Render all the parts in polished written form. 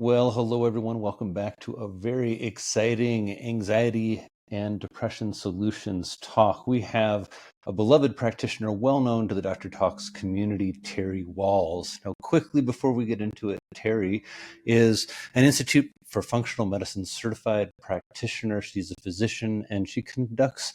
Well, hello everyone. Welcome back to a very exciting anxiety and depression solutions talk. We have a beloved practitioner well known to the Dr. Talks community, Terry Wahls. Now, quickly before we get into it, Terry is an Institute for Functional Medicine certified practitioner. She's a physician and she conducts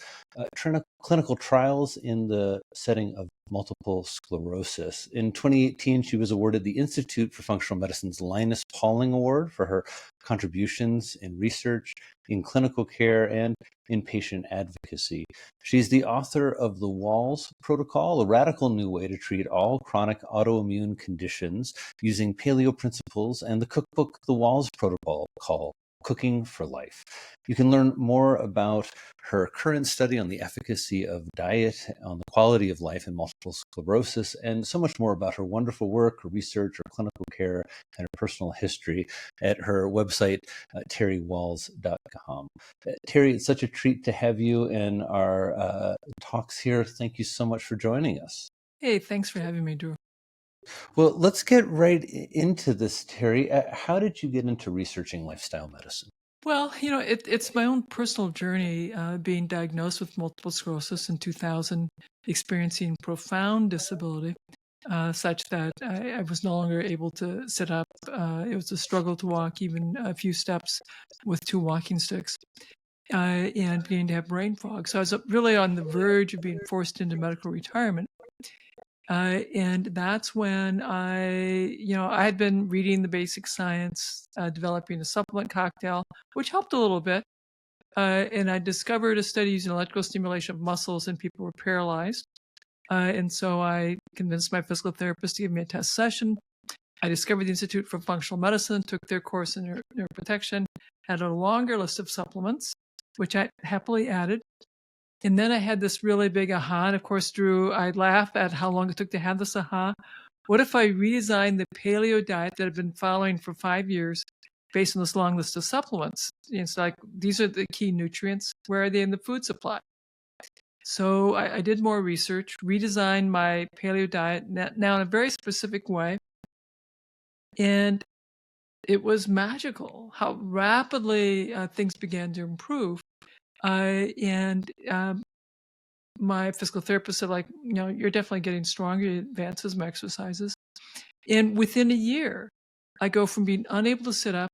clinical trials in the setting of multiple sclerosis. In 2018, she was awarded the Institute for Functional Medicine's Linus Pauling Award for her contributions in research, in clinical care, and in patient advocacy. She's the author of the Wahls Protocol, a radical new way to treat all chronic autoimmune conditions using paleo principles, and the cookbook, The Wahls Protocol, called Cooking for Life. You can learn more about her current study on the efficacy of diet, on the quality of life in multiple sclerosis, and so much more about her wonderful work, her research, her clinical care, and her personal history at her website, terrywahls.com. Terry, it's such a treat to have you in our talks here. Thank you so much for joining us. Hey, thanks for having me, Drew. Well, let's get right into this, Terry. How did you get into researching lifestyle medicine? Well, it's my own personal journey, being diagnosed with multiple sclerosis in 2000, experiencing profound disability, such that I was no longer able to sit up. It was a struggle to walk even a few steps with two walking sticks, and beginning to have brain fog. So I was really on the verge of being forced into medical retirement. And that's when I had been reading the basic science, developing a supplement cocktail, which helped a little bit. And I discovered a study using electrical stimulation of muscles in people who were paralyzed. And so I convinced my physical therapist to give me a test session. I discovered the Institute for Functional Medicine, took their course in neuroprotection, had a longer list of supplements, which I happily added. And then I had this really big aha. And of course, Drew, I laugh at how long it took to have this aha. What if I redesigned the paleo diet that I've been following for 5 years based on this long list of supplements? It's like, these are the key nutrients. Where are they in the food supply? So I did more research, redesigned my paleo diet now in a very specific way. And it was magical how rapidly things began to improve. My physical therapist said, you're definitely getting stronger. You advances my exercises. And within a year, I go from being unable to sit up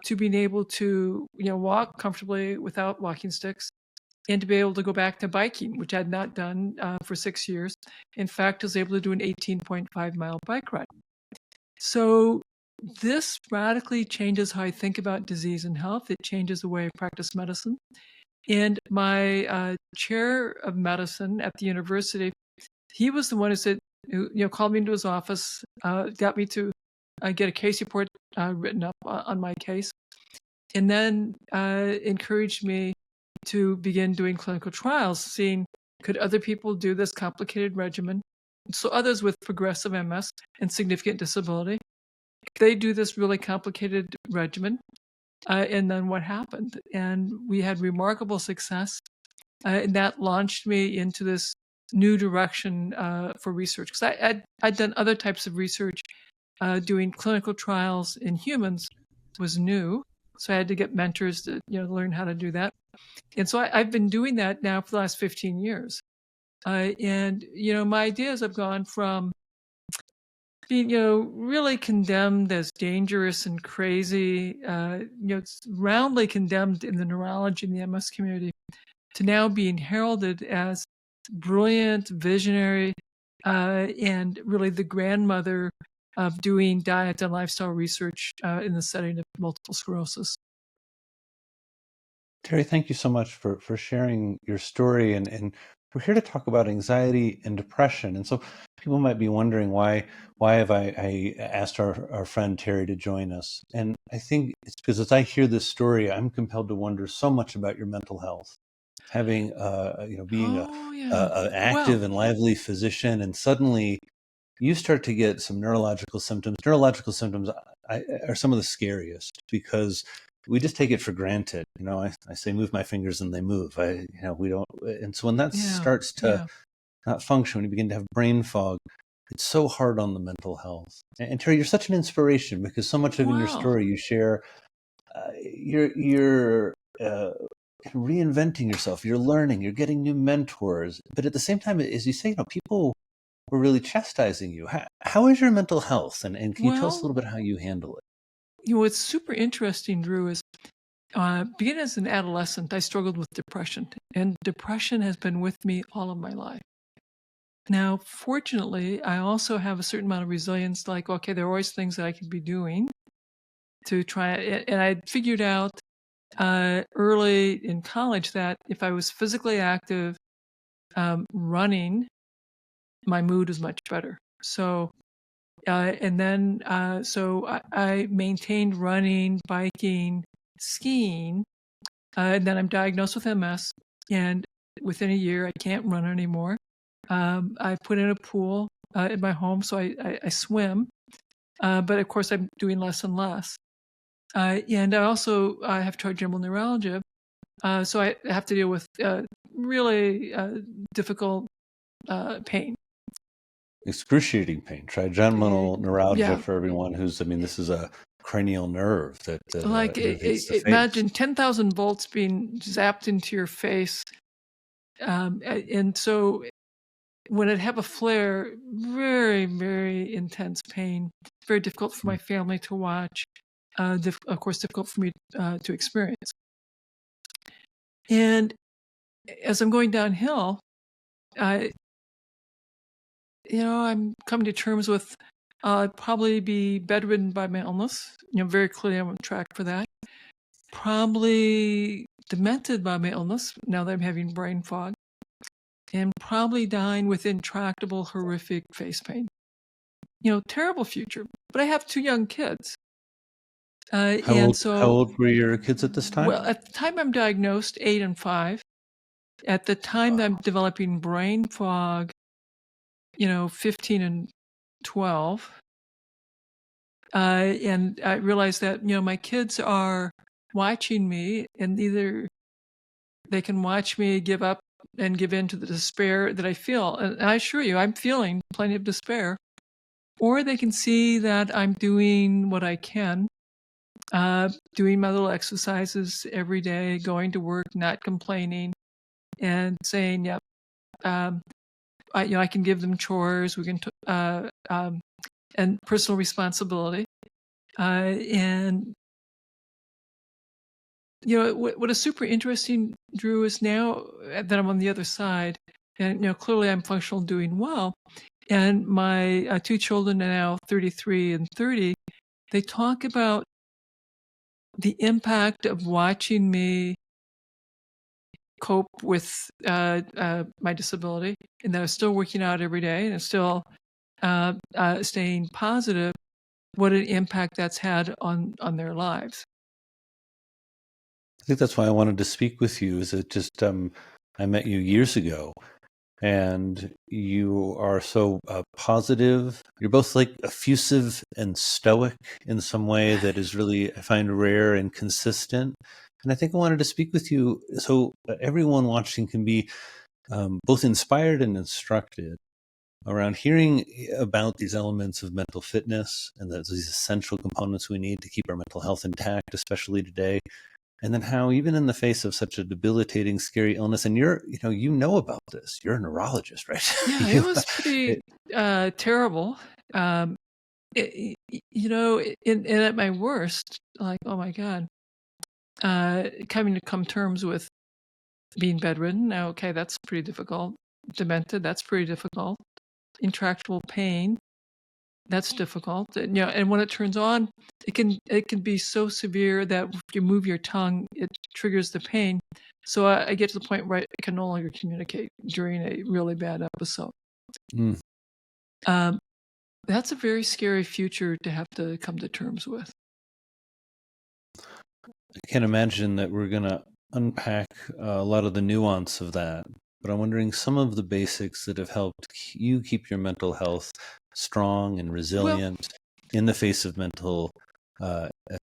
to being able to, walk comfortably without walking sticks, and to be able to go back to biking, which I had not done for 6 years. In fact, I was able to do an 18.5-mile bike ride. So this radically changes how I think about disease and health. It changes the way I practice medicine. And my chair of medicine at the university, he was the one who called me into his office, got me to get a case report written up on my case, and then encouraged me to begin doing clinical trials, seeing could other people do this complicated regimen. So others with progressive MS and significant disability, they do this really complicated regimen. And then what happened? And we had remarkable success. And that launched me into this new direction for research. Because I'd done other types of research. Doing clinical trials in humans was new. So I had to get mentors to learn how to do that. And so I've been doing that now for the last 15 years. And my ideas have gone from being, really condemned as dangerous and crazy, it's roundly condemned in the neurology and the MS community, to now being heralded as brilliant, visionary, and really the grandmother of doing diet and lifestyle research in the setting of multiple sclerosis. Terry, thank you so much for sharing your story. And we're here to talk about anxiety and depression. And so people might be wondering why have I asked our friend Terry to join us? And I think it's because as I hear this story, I'm compelled to wonder so much about your mental health. Having being an active and lively physician, and suddenly you start to get some neurological symptoms. Neurological symptoms are some of the scariest because we just take it for granted. I say move my fingers and they move. We don't. And so when that starts to not function, when you begin to have brain fog, it's so hard on the mental health. And Terry, you're such an inspiration, because so much of in your Wow. story you share, you're reinventing yourself, you're learning, you're getting new mentors, but at the same time, as you say, people were really chastising you. How is your mental health, and can you tell us a Well, little bit how you handle it? what's super interesting, Drew, is beginning as an adolescent, I struggled with depression, and depression has been with me all of my life. Now, fortunately, I also have a certain amount of resilience, like, okay, there are always things that I could be doing to try it. And I figured out early in college that if I was physically active, running, my mood was much better. So, and then, I maintained running, biking, skiing, and then I'm diagnosed with MS. And within a year, I can't run anymore. I put in a pool in my home, so I swim. But of course, I'm doing less and less. And I also have trigeminal neuralgia, so I have to deal with really difficult pain. Excruciating pain, trigeminal neuralgia, Yeah, for everyone who's, this is a cranial nerve that like irritates the face. imagine 10,000 volts being zapped into your face. And so when I'd have a flare, very, very intense pain, very difficult for my family to watch, of course, difficult for me to experience. And as I'm going downhill, I, I'm coming to terms with I'd probably be bedridden by my illness. Very clearly I'm on track for that. Probably demented by my illness now that I'm having brain fog, and probably dying with intractable, horrific face pain. Terrible future. But I have 2 young kids. And How so, old were your kids at this time? well, at the time I'm diagnosed, 8 and 5. At the time that I'm developing brain fog, 15 and 12. And I realized that, my kids are watching me, and either they can watch me give up and give in to the despair that I feel. And I assure you, I'm feeling plenty of despair. Or they can see that I'm doing what I can, doing my little exercises every day, going to work, not complaining, and saying, "Yep, I can give them chores. We can, and personal responsibility." And what is super interesting, Drew, is now that I'm on the other side, and clearly I'm functional, doing well, and my 2 children are now 33 and 30. They talk about the impact of watching me cope with my disability, and that I'm still working out every day, and I'm still staying positive. What an impact that's had on their lives. I think that's why I wanted to speak with you. Is it just I met you years ago, and you are so positive. You're both like effusive and stoic in some way that is really, I find, rare and consistent. And I think I wanted to speak with you so everyone watching can be both inspired and instructed around hearing about these elements of mental fitness and these essential components we need to keep our mental health intact, especially today. And then how, even in the face of such a debilitating, scary illness, and you know about this. You're a neurologist, right? Yeah, it was pretty terrible. And at my worst, like, oh my God, coming to come terms with being bedridden. Now, okay, that's pretty difficult. Demented, that's pretty difficult. Intractable pain, that's difficult. And when it turns on, it can be so severe that if you move your tongue, it triggers the pain. So I get to the point where I can no longer communicate during a really bad episode. Mm. That's a very scary future to have to come to terms with. I can't imagine that we're going to unpack a lot of the nuance of that, but I'm wondering some of the basics that have helped you keep your mental health strong and resilient in the face of mental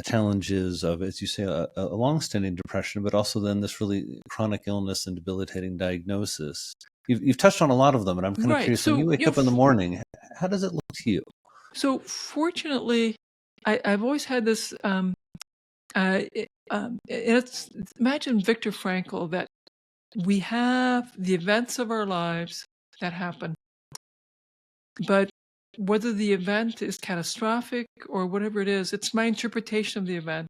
challenges of, as you say, a longstanding depression, but also then this really chronic illness and debilitating diagnosis. you've touched on a lot of them, and I'm kind of Right. curious, when you So, wake up in the morning, how does it look to you? so fortunately, I've always had this. It's imagine Viktor Frankl, that we have the events of our lives that happen, but whether the event is catastrophic or whatever it is, it's my interpretation of the event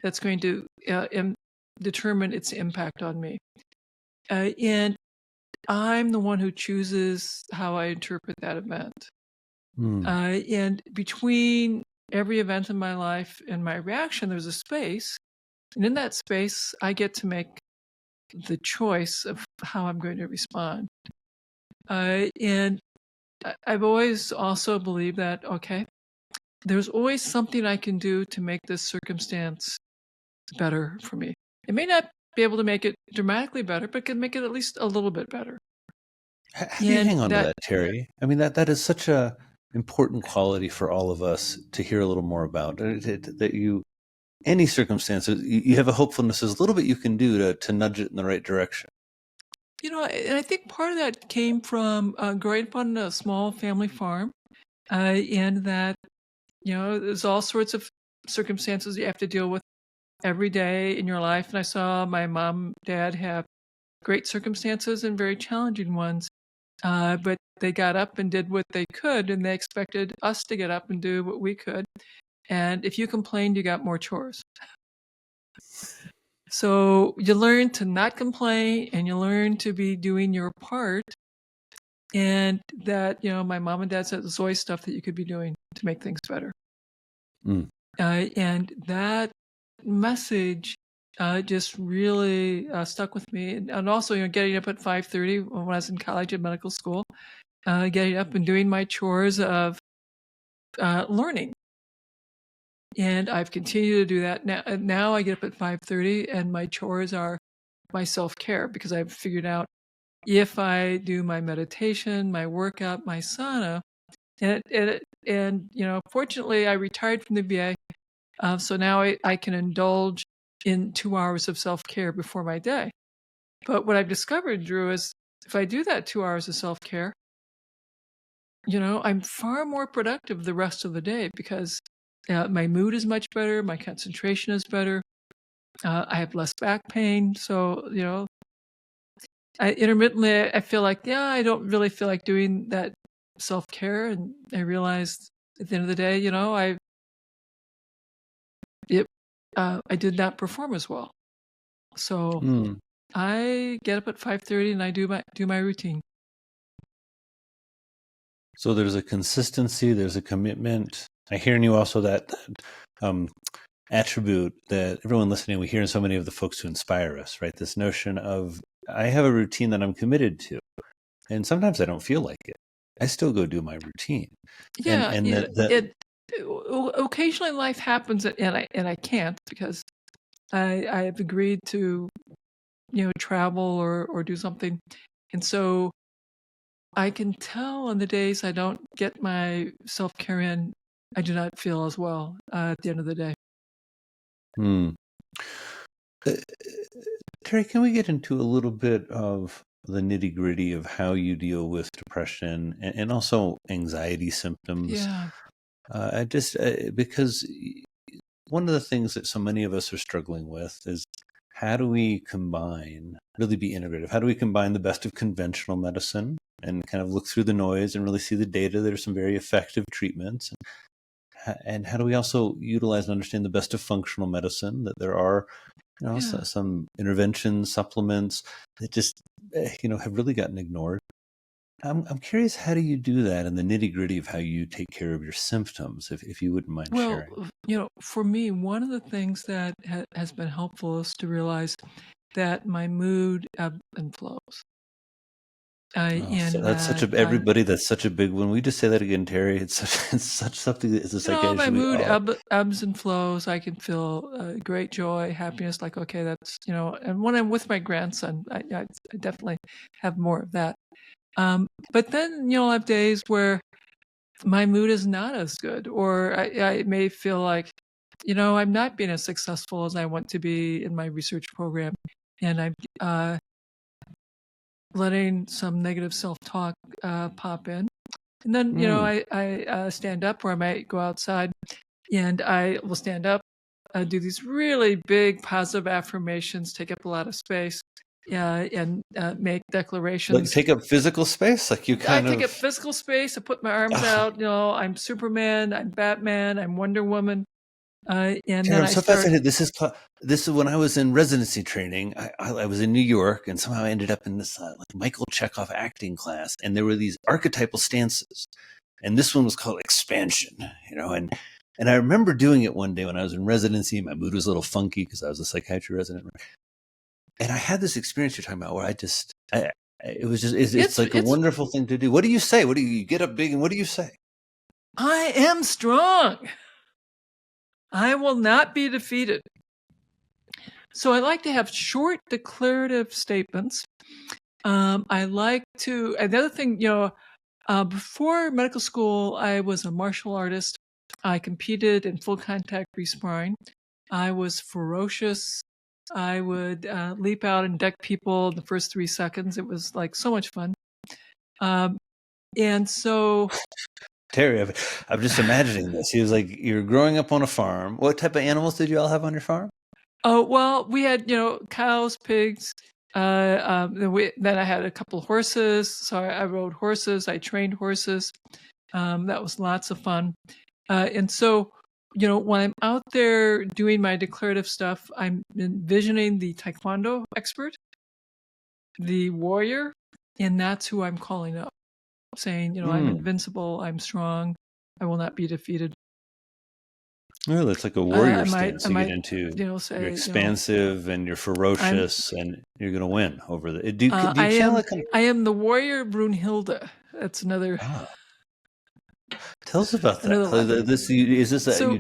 that's going to determine its impact on me. And I'm the one who chooses how I interpret that event. Hmm. And between every event in my life and my reaction, there's a space. And in that space, I get to make the choice of how I'm going to respond. And I've always also believed that, okay, there's always something I can do to make this circumstance better for me. It may not be able to make it dramatically better, but can make it at least a little bit better. How do you And hang on to that, that, Terry? I mean, that is such a important quality for all of us to hear a little more about. That you, any circumstances, you have a hopefulness. There's a little bit you can do to nudge it in the right direction. and I think part of that came from growing up on a small family farm, and that, there's all sorts of circumstances you have to deal with every day in your life. And I saw my mom, dad have great circumstances and very challenging ones. But they got up and did what they could, and they expected us to get up and do what we could. And if you complained, you got more chores. So you learn to not complain, and you learn to be doing your part. And that, my mom and dad said there's always stuff that you could be doing to make things better. Mm. And that message just really stuck with me. And also, getting up at 5:30 when I was in college and medical school, getting up and doing my chores of learning. And I've continued to do that now. Now I get up at 5:30, and my chores are my self-care, because I've figured out if I do my meditation, my workout, my sauna, and fortunately I retired from the VA, so now I can indulge in 2 hours of self-care before my day. But what I've discovered, Drew, is if I do that 2 hours of self-care, I'm far more productive the rest of the day, because my mood is much better, my concentration is better, I have less back pain. So, intermittently I feel like, yeah, I don't really feel like doing that self-care. And I realized at the end of the day, I did not perform as well. So Mm. I get up at 5:30 and I do my routine. So there's a consistency, there's a commitment. I hear in you also that um, attribute that everyone listening, we hear in so many of the folks who inspire us, right? This notion of, I have a routine that I'm committed to, and sometimes I don't feel like it. I still go do my routine, Yeah, and that occasionally life happens, and I can't, because I have agreed to travel or do something, and so I can tell on the days I don't get my self-care in, I do not feel as well at the end of the day. Hmm. Uh, Terry, can we get into a little bit of the nitty gritty of how you deal with depression and also anxiety symptoms? Yeah. I just because one of the things that so many of us are struggling with is, how do we combine, really be integrative? How do we combine the best of conventional medicine and kind of look through the noise and really see the data? There's some very effective treatments. And how do we also utilize and understand the best of functional medicine, that there are Yeah. some interventions, supplements that just have really gotten ignored. I'm curious, how do you do that, and the nitty gritty of how you take care of your symptoms, if you wouldn't mind Well, sharing? for me, one of the things that has been helpful is to realize that my mood ebbs and flows, Oh, so and that's such that a, everybody. That's such a big one. We just say that again, Terry. It's such it's such something that is a my psychiatry we mood all. ebbs and flows. I can feel great joy, happiness, like, okay, that's, and when I'm with my grandson, I definitely have more of that. But then, I have days where my mood is not as good, or I may feel like, I'm not being as successful as I want to be in my research program. And letting some negative self-talk pop in. And then, I stand up, or I might go outside, and I will stand up, do these really big positive affirmations, take up a lot of space, and make declarations. Like take up physical space? Like you I kind take of... up physical space. I put my arms out. I'm Superman. I'm Batman. I'm Wonder Woman. And Terry, then I'm I so start. fascinated. This is when I was in residency training. I was in New York, and somehow I ended up in this like Michael Chekhov acting class, and there were these archetypal stances, and this one was called expansion. And I remember doing it one day when I was in residency. My mood was a little funky because I was a psychiatry resident, and I had this experience you're talking about where it's like a wonderful thing to do. What do you say? What do you get up big, and what do you say? I am strong. I will not be defeated. So I like to have short declarative statements. I like to, another thing, before medical school, I was a martial artist. I competed in full contact resparring. I was ferocious. I would leap out and deck people in the first 3 seconds. It was like so much fun. And so... Terry, I'm just imagining this. He was like, you're growing up on a farm. What type of animals did you all have on your farm? Oh, well, we had, cows, pigs. Then I had a couple of horses. So I rode horses. I trained horses. That was lots of fun. And so, when I'm out there doing my declarative stuff, I'm envisioning the Taekwondo expert, the warrior, and that's who I'm calling up, saying, I'm invincible, I'm strong, I will not be defeated. Well, it's like a warrior stance to get into. You're expansive and you're ferocious, and you're going to win over the... Do you I am the warrior Brunhilde. That's another... Tell us about that.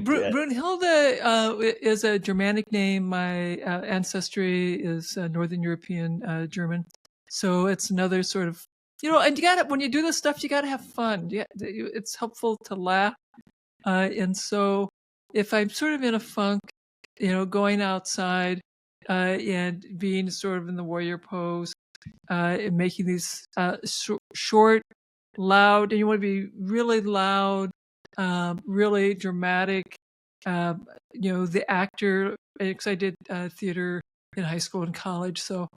Brunhilde is a Germanic name. My ancestry is Northern European German. So it's another sort of, and when you do this stuff, you got to have fun. Yeah, it's helpful to laugh. And so if I'm sort of in a funk, going outside and being sort of in the warrior pose, and making these short, loud, and you want to be really loud, really dramatic. The actor, because I did theater in high school and college, so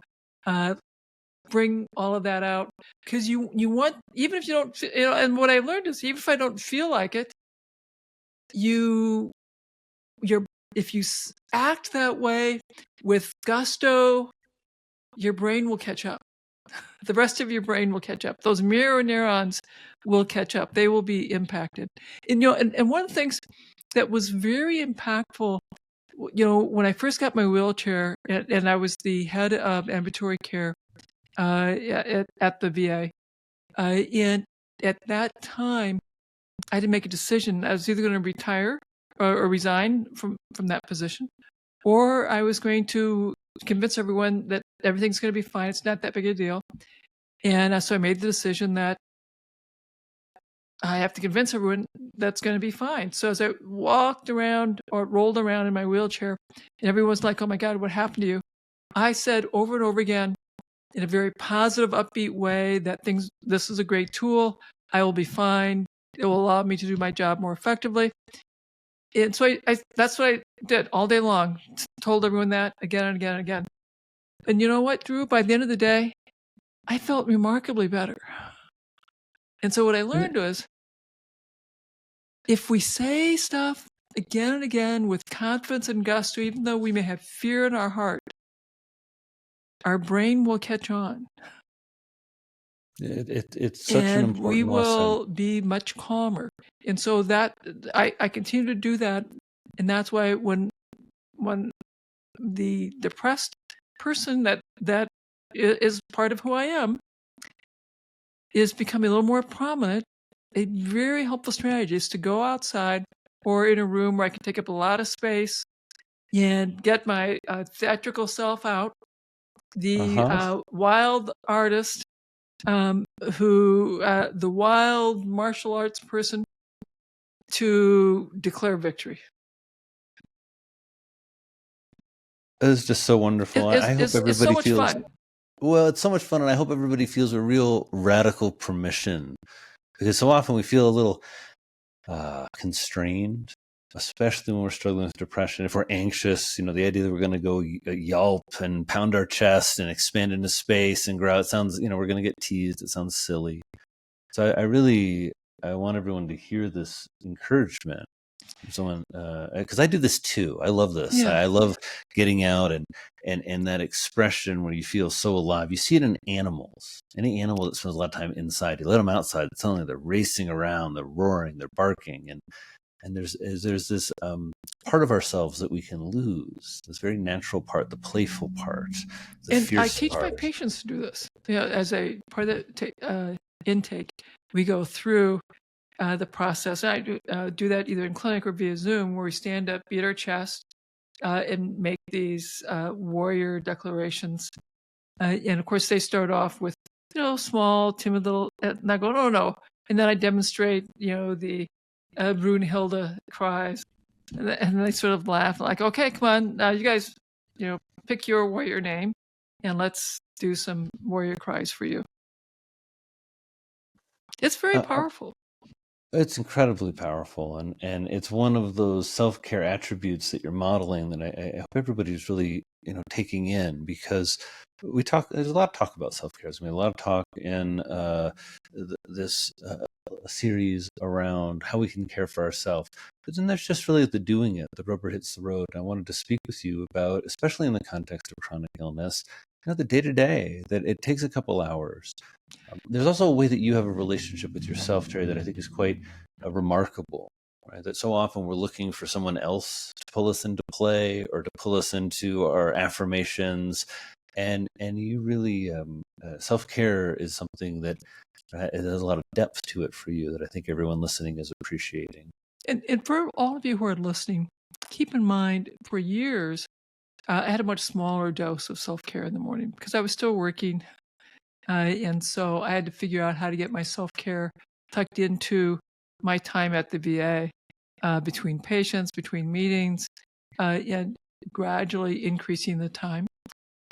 bring all of that out, because you want, even if you don't, and what I learned is, even if I don't feel like it, if you act that way with gusto, your brain will catch up. The rest of your brain will catch up. Those mirror neurons will catch up. They will be impacted. And one of the things that was very impactful, when I first got my wheelchair, and I was the head of ambulatory care at the VA, and at that time, I had to make a decision. I was either going to retire or resign from that position, or I was going to convince everyone that everything's going to be fine. It's not that big a deal. And so I made the decision that I have to convince everyone that's going to be fine. So as I walked around or rolled around in my wheelchair, and everyone's like, "Oh my God, what happened to you?" I said over and over again, in a very positive, upbeat way, that this is a great tool. I will be fine. It will allow me to do my job more effectively. And so that's what I did all day long. Told everyone that again and again and again. And you know what, Drew? By the end of the day, I felt remarkably better. And so what I learned was, if we say stuff again and again with confidence and gusto, even though we may have fear in our heart, our brain will catch on. It's such an important lesson. We will be much calmer. And so that I continue to do that. And that's why when the depressed person that is part of who I am is becoming a little more prominent, a very helpful strategy is to go outside or in a room where I can take up a lot of space and get my theatrical self out. The wild artist, the wild martial arts person, to declare victory. It was just so wonderful. I hope everybody it's so much feels fun. Well, it's so much fun, and I hope everybody feels a real radical permission, because so often we feel a little constrained, especially when we're struggling with depression. If we're anxious, the idea that we're going to go yelp and pound our chest and expand into space and grow out sounds, we're going to get teased. It sounds silly. So I want everyone to hear this encouragement from someone, because I do this too. I love this. Yeah. I love getting out and that expression where you feel so alive. You see it in animals. Any animal that spends a lot of time inside, you let them outside, suddenly they're racing around, they're roaring, they're barking, and there's this part of ourselves that we can lose. This very natural part, the playful part, the And I fierce teach my part. patients to do this. As a part of the intake, we go through the process. And I do that either in clinic or via Zoom, where we stand up, beat our chest, and make these warrior declarations. And of course, they start off with small, timid little, and I go, no. And then I demonstrate, the Brunhilde cries, and they sort of laugh, like, okay, come on, now you guys, pick your warrior name, and let's do some warrior cries for you. It's very powerful. It's incredibly powerful, and it's one of those self-care attributes that you're modeling that I hope everybody's really taking in, because there's a lot of talk about self-care. There's a lot of talk in this series around how we can care for ourselves, but then there's just really the doing it. The rubber hits the road. And I wanted to speak with you about, especially in the context of chronic illness, the day-to-day, that it takes a couple hours. There's also a way that you have a relationship with yourself, Terry, that I think is quite remarkable, right? That so often we're looking for someone else to pull us into play or to pull us into our affirmations. And you really, self-care is something that there's a lot of depth to it for you that I think everyone listening is appreciating. And for all of you who are listening, keep in mind, for years, I had a much smaller dose of self-care in the morning because I was still working. And so I had to figure out how to get my self-care tucked into my time at the VA, between patients, between meetings, and gradually increasing the time.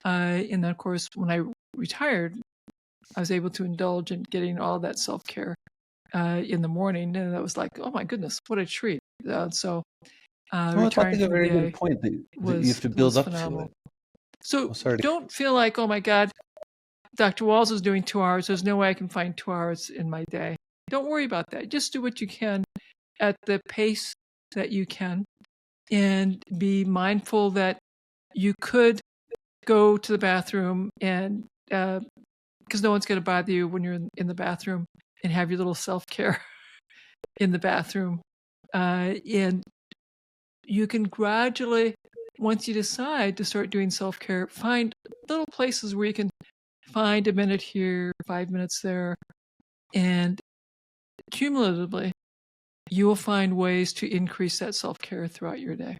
And then, of course, when I retired, I was able to indulge in getting all that self-care in the morning. And that was like, oh my goodness, what a treat. So Well, that's, I retiring think, a from the very VA good point that you have to build was up to phenomenal. it. So Sorry to don't feel like, oh my God, Dr. Wahls is doing 2 hours. There's no way I can find 2 hours in my day. Don't worry about that. Just do what you can at the pace that you can, and be mindful that you could go to the bathroom, and because no one's going to bother you when you're in the bathroom, and have your little self-care in the bathroom. And you can gradually, once you decide to start doing self-care, find little places where you can find a minute here, 5 minutes there, and cumulatively, you will find ways to increase that self-care throughout your day.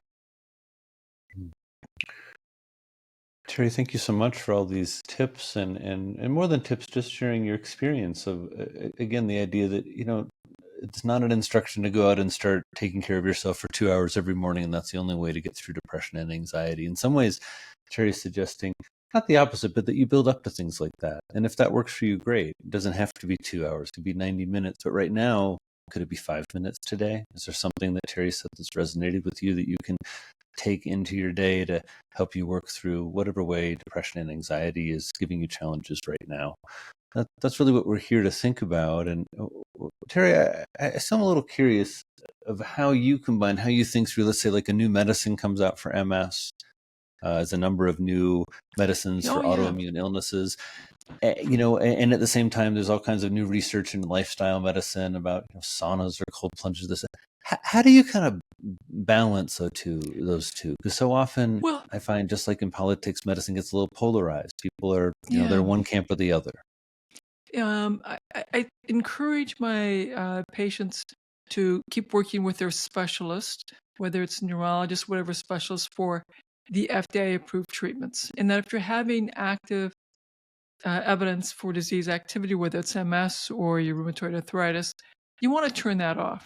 Terry, thank you so much for all these tips and more than tips, just sharing your experience of, again, the idea that, it's not an instruction to go out and start taking care of yourself for 2 hours every morning, and that's the only way to get through depression and anxiety. In some ways, Terry's suggesting not the opposite, but that you build up to things like that. And if that works for you, great. It doesn't have to be 2 hours, it could be 90 minutes. But right now, could it be 5 minutes today? Is there something that Terry said that's resonated with you that you can take into your day to help you work through whatever way depression and anxiety is giving you challenges right now? That's really what we're here to think about. And Terry, I still am a little curious of how you think through, let's say, like a new medicine comes out for MS, as a number of new medicines for autoimmune illnesses. And at the same time, there's all kinds of new research in lifestyle medicine about saunas or cold plunges. How do you kind of balance those two? Because so often, I find, just like in politics, medicine gets a little polarized. People are, they're one camp or the other. I encourage my patients to keep working with their specialist, whether it's neurologist, whatever specialist, for the FDA-approved treatments. And that if you're having active evidence for disease activity, whether it's MS or your rheumatoid arthritis, you want to turn that off.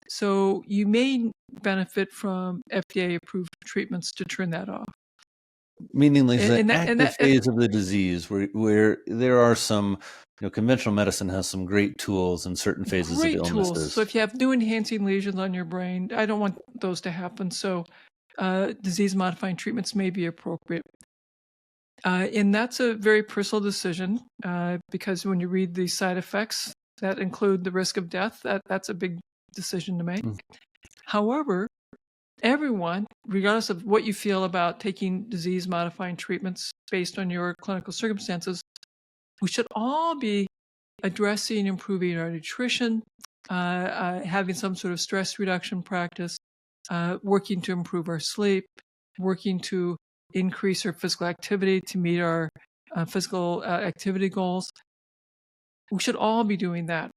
So you may benefit from FDA-approved treatments to turn that off. Meaning like the and active phase of the disease where there are some, conventional medicine has some great tools in certain phases of great tools. So illnesses. if you have new enhancing lesions on your brain, I don't want those to happen. So disease-modifying treatments may be appropriate. And that's a very personal decision because when you read the side effects that include the risk of death, that's a big decision to make. Mm. However, everyone, regardless of what you feel about taking disease-modifying treatments based on your clinical circumstances, we should all be addressing improving our nutrition, having some sort of stress reduction practice, working to improve our sleep, working to increase our physical activity to meet our physical activity goals. We should all be doing that.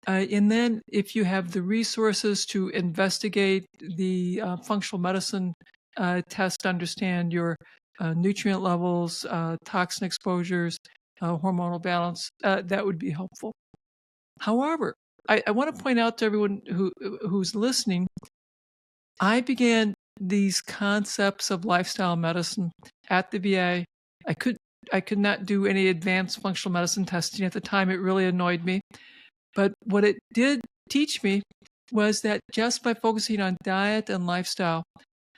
And then if you have the resources to investigate the functional medicine test to understand your nutrient levels, toxin exposures, hormonal balance, that would be helpful. However, I want to point out to everyone who's listening, I began these concepts of lifestyle medicine at the VA. I could not do any advanced functional medicine testing at the time. It really annoyed me. But what it did teach me was that just by focusing on diet and lifestyle,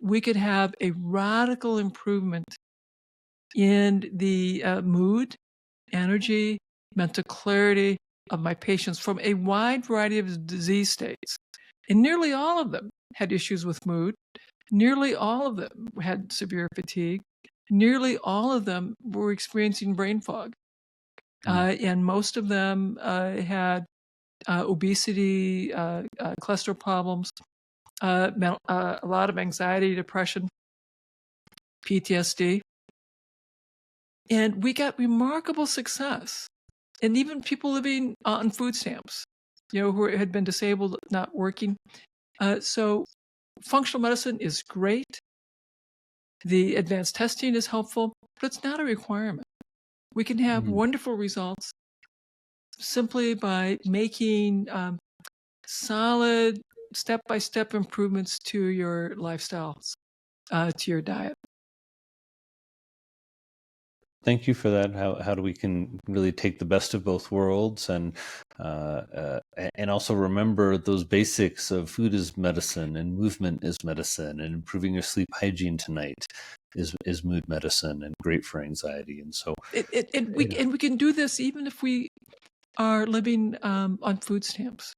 we could have a radical improvement in the mood, energy, mental clarity of my patients from a wide variety of disease states. And nearly all of them had issues with mood. Nearly all of them had severe fatigue. Nearly all of them were experiencing brain fog. And most of them had obesity, cholesterol problems, a lot of anxiety, depression, PTSD. And we got remarkable success. And even people living on food stamps, who had been disabled, not working. So functional medicine is great. The advanced testing is helpful, but it's not a requirement. We can have wonderful results simply by making solid step-by-step improvements to your lifestyles, to your diet. Thank you for that. How do we can really take the best of both worlds and also remember those basics of food is medicine and movement is medicine and improving your sleep hygiene tonight is mood medicine and great for anxiety. And so we can do this even if we are living on food stamps.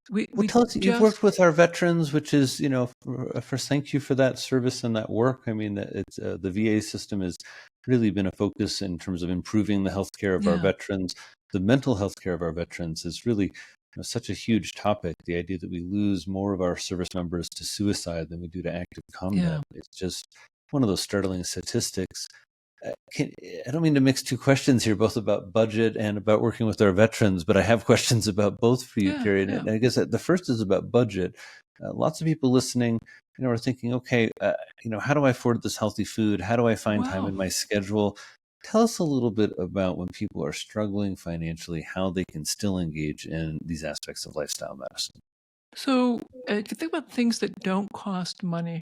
Tell us, you've worked with our veterans, which is, first, thank you for that service and that work. I mean, it's the VA system has really been a focus in terms of improving the healthcare of our veterans. The mental health care of our veterans is really such a huge topic. The idea that we lose more of our service members to suicide than we do to active combat. It's just one of those startling statistics. I don't mean to mix two questions here, both about budget and about working with our veterans, but I have questions about both for you, Terry. And I guess the first is about budget. Lots of people listening, are thinking, okay, how do I afford this healthy food? How do I find time in my schedule? Tell us a little bit about when people are struggling financially, how they can still engage in these aspects of lifestyle medicine. So if you think about things that don't cost money,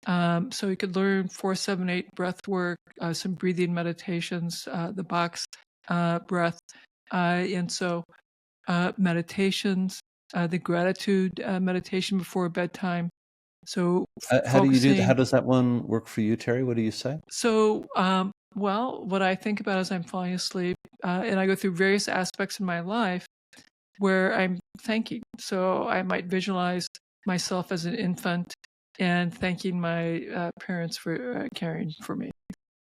so you could learn 4-7-8 breath work, some breathing meditations, the box breath, and so meditations, the gratitude meditation before bedtime. So how do you do that? How does that one work for you, Terry? What do you say? So, well, what I think about as I'm falling asleep, and I go through various aspects in my life where I'm thanking. So I might visualize myself as an infant and thanking my parents for caring for me.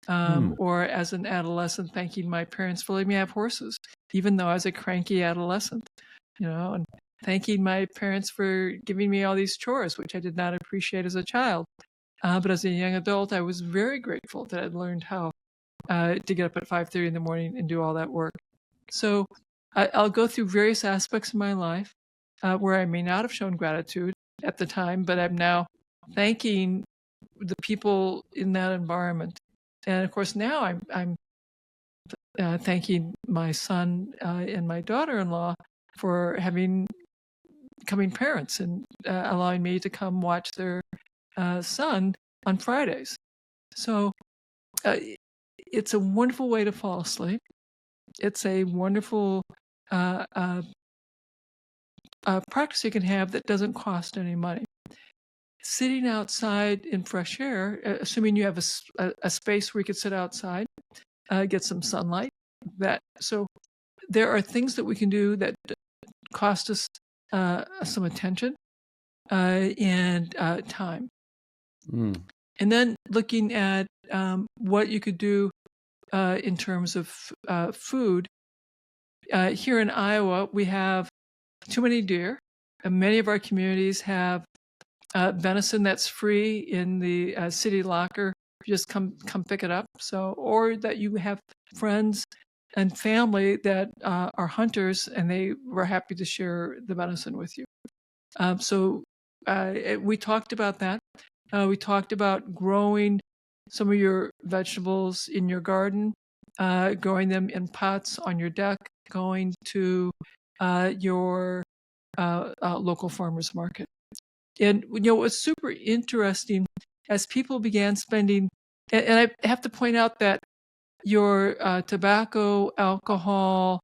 Or as an adolescent, thanking my parents for letting me have horses, even though I was a cranky adolescent, and thanking my parents for giving me all these chores, which I did not appreciate as a child. But as a young adult, I was very grateful that I'd learned how to get up at 5:30 in the morning and do all that work. So I'll go through various aspects of my life where I may not have shown gratitude at the time, but I'm now thanking the people in that environment. And of course, now I'm thanking my son and my daughter-in-law for becoming parents and allowing me to come watch their son on Fridays. So it's a wonderful way to fall asleep. It's a wonderful practice you can have that doesn't cost any money. Sitting outside in fresh air, assuming you have a space where you could sit outside, get some sunlight. So there are things that we can do that cost us some attention and time. And then looking at what you could do in terms of food. Here in Iowa, we have too many deer. And many of our communities have venison that's free in the city locker. You just come pick it up. So, or that you have friends and family that are hunters, and they were happy to share the venison with you. So we talked about that. We talked about growing some of your vegetables in your garden, growing them in pots on your deck, going to your local farmers market. And it was super interesting as people began spending, and I have to point out that your tobacco, alcohol,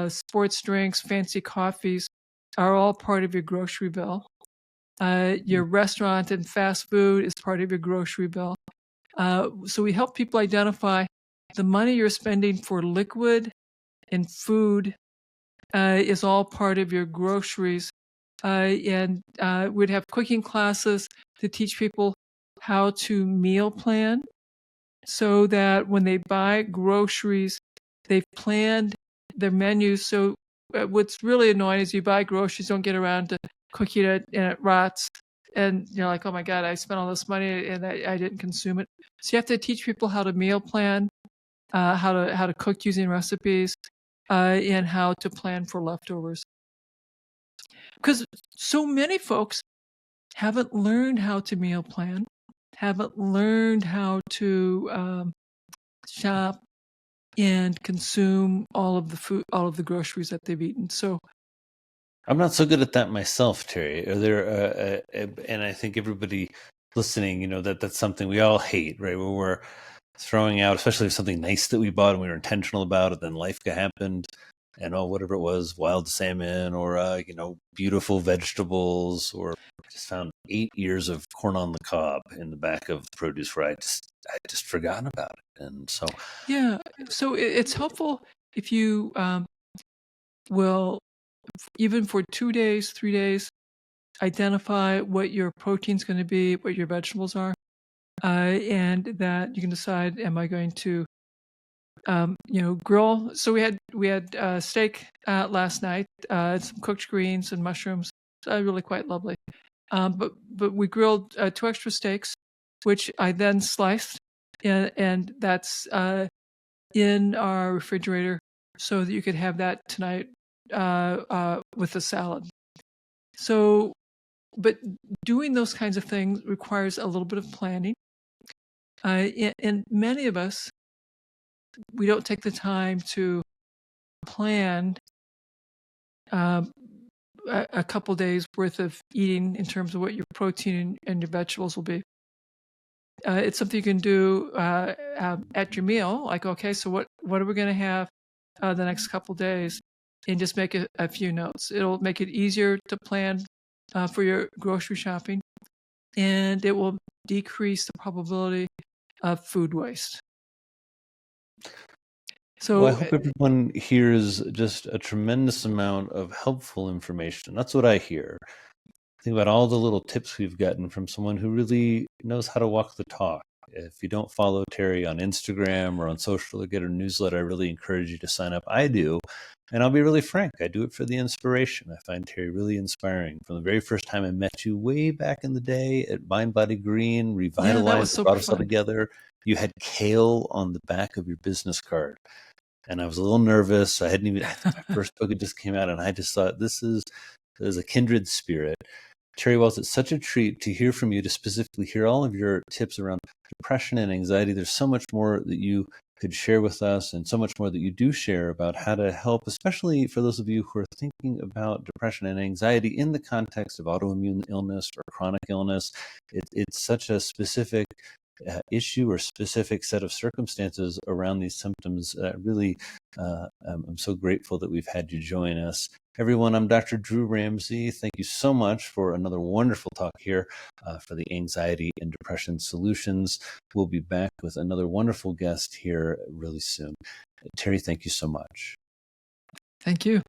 sports drinks, fancy coffees are all part of your grocery bill. Your restaurant and fast food is part of your grocery bill. So we help people identify the money you're spending for liquid and food is all part of your groceries. And we'd have cooking classes to teach people how to meal plan so that when they buy groceries, they've planned their menus. So what's really annoying is you buy groceries, don't get around to cooking it, and it rots. And you're like, oh my God, I spent all this money and I didn't consume it. So you have to teach people how to meal plan, how to cook using recipes, and how to plan for leftovers. Because so many folks haven't learned how to meal plan, haven't learned how to shop and consume all of the food, all of the groceries that they've eaten. So I'm not so good at that myself, Terry. Are there, and I think everybody listening, that's something we all hate, right? Where we're throwing out, especially if something nice that we bought and we were intentional about it, then life happened, and whatever it was, wild salmon or beautiful vegetables, or I just found 8 years of corn on the cob in the back of the produce where I just forgotten about it, and so yeah, so it's helpful if you will, even for 2 days, 3 days, identify what your protein's going to be, what your vegetables are, and that you can decide, am I going to grill? So we had steak last night, some cooked greens and mushrooms. Really quite lovely. But we grilled 2 extra steaks, which I then sliced, and that's in our refrigerator, so that you could have that tonight with a salad. So, but doing those kinds of things requires a little bit of planning, and many of us, we don't take the time to plan a couple days worth of eating in terms of what your protein and your vegetables will be. It's something you can do at your meal. Like, okay, so what are we going to have the next couple days, and just make a few notes. It'll make it easier to plan for your grocery shopping, and it will decrease the probability of food waste. So I hope everyone hears just a tremendous amount of helpful information. That's what I hear. Think about all the little tips we've gotten from someone who really knows how to walk the talk. If you don't follow Terry on Instagram or on social or get her newsletter, I really encourage you to sign up. I do. And I'll be really frank, I do it for the inspiration. I find Terry really inspiring. From the very first time I met you way back in the day at Mind Body Green, revitalized, so brought us all fun. together. You had kale on the back of your business card. And I was a little nervous. I think my first book had just came out, and I just thought, this is a kindred spirit. Terry Wahls, it's such a treat to hear from you, to specifically hear all of your tips around depression and anxiety. There's so much more that you could share with us, and so much more that you do share about how to help, especially for those of you who are thinking about depression and anxiety in the context of autoimmune illness or chronic illness. It's such a specific issue or specific set of circumstances around these symptoms. I'm so grateful that we've had you join us. Everyone, I'm Dr. Drew Ramsey. Thank you so much for another wonderful talk here for the Anxiety and Depression Solutions. We'll be back with another wonderful guest here really soon. Terry, thank you so much. Thank you.